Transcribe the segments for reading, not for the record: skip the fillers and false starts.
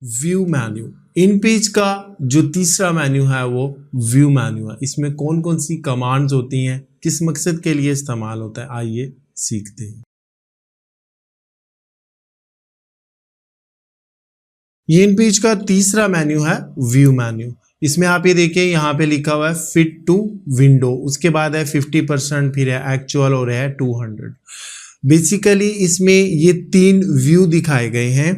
View menu, इन page का जो तीसरा मेन्यू है वो व्यू मेन्यू है। इसमें कौन कौन सी कमांड्स होती हैं, किस मकसद के लिए इस्तेमाल होता है, आइए सीखते हैं। ये इन पेज का तीसरा मेन्यू है व्यू मेन्यू। इसमें आप ये देखिए यहाँ पे लिखा हुआ है फिट टू विंडो, उसके बाद है 50%, फिर है एक्चुअल और है 200। बेसिकली इसमें ये तीन व्यू दिखाए गए हैं,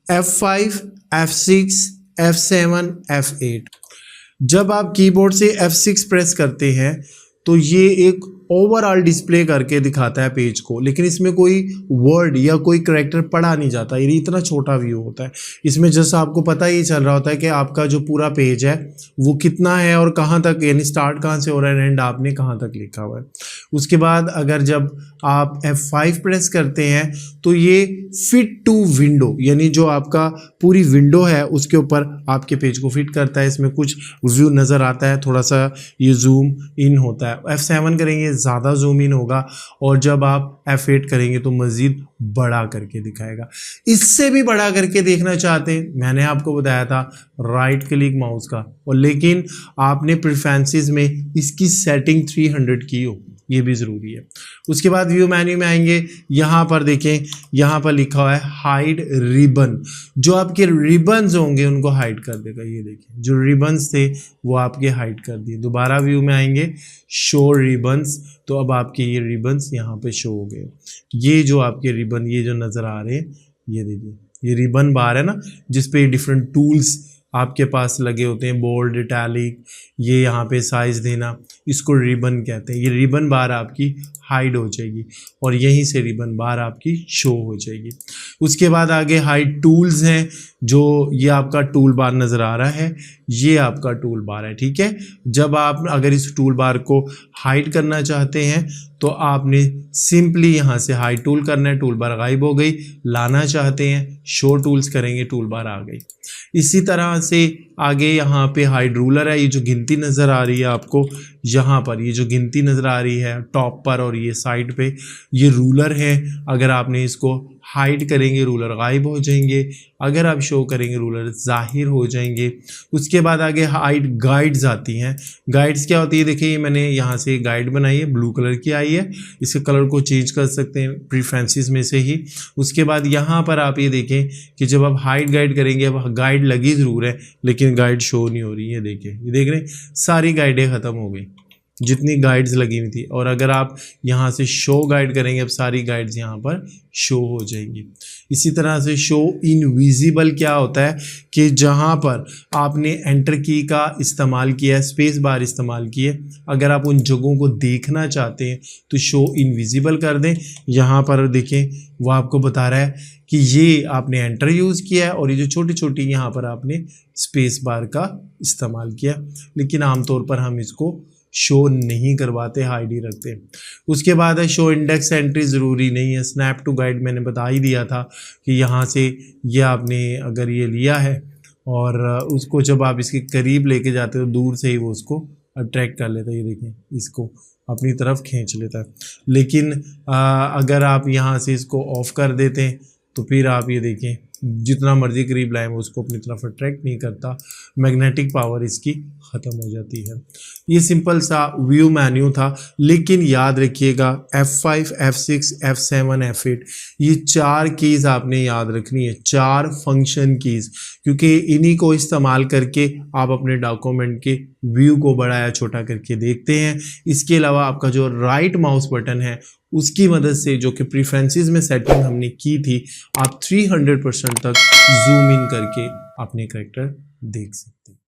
F5, F6, F7, F8। जब आप कीबोर्ड से F6 प्रेस करते हैं तो ये एक ओवरऑल डिस्प्ले करके दिखाता है पेज को, लेकिन इसमें कोई वर्ड या कोई कैरेक्टर पढ़ा नहीं जाता, ये इतना छोटा व्यू होता है। इसमें जैसा आपको पता ही चल रहा होता है कि आपका जो पूरा पेज है वो कितना है और कहाँ तक, यानी स्टार्ट कहाँ से हो रहा है, एंड आपने कहाँ तक लिखा हुआ है। उसके बाद अगर जब आप F5 प्रेस करते हैं तो ये फिट टू विंडो, यानी जो आपका पूरी विंडो है उसके ऊपर आपके पेज को फिट करता है। इसमें कुछ व्यू नज़र आता है, थोड़ा सा ये जूम इन होता है। F7 करेंगे ज़्यादा जूम इन होगा, और जब आप F8 करेंगे तो मज़ीद बड़ा करके दिखाएगा। इससे भी बड़ा करके देखना चाहते हैं, मैंने आपको बताया था राइट क्लिक माउस का, और लेकिन आपने प्रेफरेंसेस में इसकी सेटिंग 300 की हो, ये भी ज़रूरी है। उसके बाद व्यू मेन्यू में आएंगे, यहाँ पर देखें, यहाँ पर लिखा हुआ है हाइड रिबन। जो आपके रिबन्स होंगे उनको हाइड कर देगा। ये देखिए जो रिबन्स थे वो आपके हाइड कर दिए। दोबारा व्यू में आएंगे, शो रिबन्स, तो अब आपके ये रिबन्स यहाँ पे शो हो गए। ये जो आपके रिबन ये जो नज़र आ रहे हैं, ये देखिए ये रिबन बार है ना, जिसपे डिफरेंट टूल्स आपके पास लगे होते हैं, बोल्ड, इटैलिक, ये यहाँ पे साइज देना, इसको रिबन कहते हैं। ये रिबन बार आपकी हाइड हो जाएगी और यहीं से रिबन बार आपकी शो हो जाएगी। उसके बाद आगे हाइड टूल्स हैं, जो ये आपका टूल बार नज़र आ रहा है, ये आपका टूल बार है, ठीक है। जब आप अगर इस टूल बार को हाइड करना चाहते हैं तो आपने सिंपली यहाँ से हाइड टूल करना है, टूल बार गायब हो गई। लाना चाहते हैं, शो टूल्स करेंगे, टूल बार आ गई। इसी तरह से आगे यहाँ पे हाइड रूलर है, ये जो गिनती नज़र आ रही है आपको, यहाँ पर ये जो गिनती नज़र आ रही है टॉप पर और ये साइड पे, ये रूलर है। अगर आपने इसको हाइड करेंगे रूलर गायब हो जाएंगे, अगर आप शो करेंगे रूलर ज़ाहिर हो जाएंगे। उसके बाद आगे हाइड गाइड्स आती हैं। गाइड्स क्या होती है, देखिए मैंने यहाँ से गाइड बनाई है, ब्लू कलर की आई है, इसके कलर को चेंज कर सकते हैं प्रीफरेंसेस में से ही। उसके बाद यहाँ पर आप ये देखें कि जब आप हाइड गाइड करेंगे, अब गाइड लगी ज़रूर है लेकिन गाइड शो नहीं हो रही है। देखिए ये देख रहे हैं, सारी गाइडें ख़त्म हो गई जितनी गाइड्स लगी हुई थी, और अगर आप यहाँ से शो गाइड करेंगे अब सारी गाइड्स यहाँ पर शो हो जाएंगी। इसी तरह से शो इनविजिबल क्या होता है कि जहाँ पर आपने एंटर की का इस्तेमाल किया है, स्पेस बार इस्तेमाल किए, अगर आप उन जगहों को देखना चाहते हैं तो शो इनविजिबल कर दें। यहाँ पर देखें वो आपको बता रहा है कि ये आपने एंटर यूज़ किया है और ये जो छोटी छोटी यहाँ पर आपने स्पेस बार का इस्तेमाल किया, लेकिन आमतौर पर हम इसको शो नहीं करवाते, हाइड ही रखते हैं। उसके बाद है शो इंडेक्स एंट्री, ज़रूरी नहीं है। स्नैप टू गाइड मैंने बता ही दिया था कि यहाँ से ये आपने अगर ये लिया है और उसको जब आप इसके करीब लेके जाते हो दूर से ही वो उसको अट्रैक्ट कर लेता है। ये देखें इसको अपनी तरफ खींच लेता है, लेकिन अगर आप यहाँ से इसको ऑफ कर देते हैं तो फिर आप ये देखें जितना मर्जी करीब लाएं वो उसको अपनी तरफ अट्रैक्ट नहीं करता, मैग्नेटिक पावर इसकी ख़त्म हो जाती है। ये सिंपल सा व्यू मेन्यू था, लेकिन याद रखिएगा F5, F6, F7, F8 ये 4 कीज़ आपने याद रखनी है, 4 फंक्शन कीज़, क्योंकि इन्हीं को इस्तेमाल करके आप अपने डॉक्यूमेंट के व्यू को बड़ा या छोटा करके देखते हैं। इसके अलावा आपका जो राइट माउस बटन है उसकी मदद से, जो कि प्रेफरेंसेस में सेटिंग हमने की थी, आप 300% तक जूम इन करके अपने कैरेक्टर देख सकते हैं।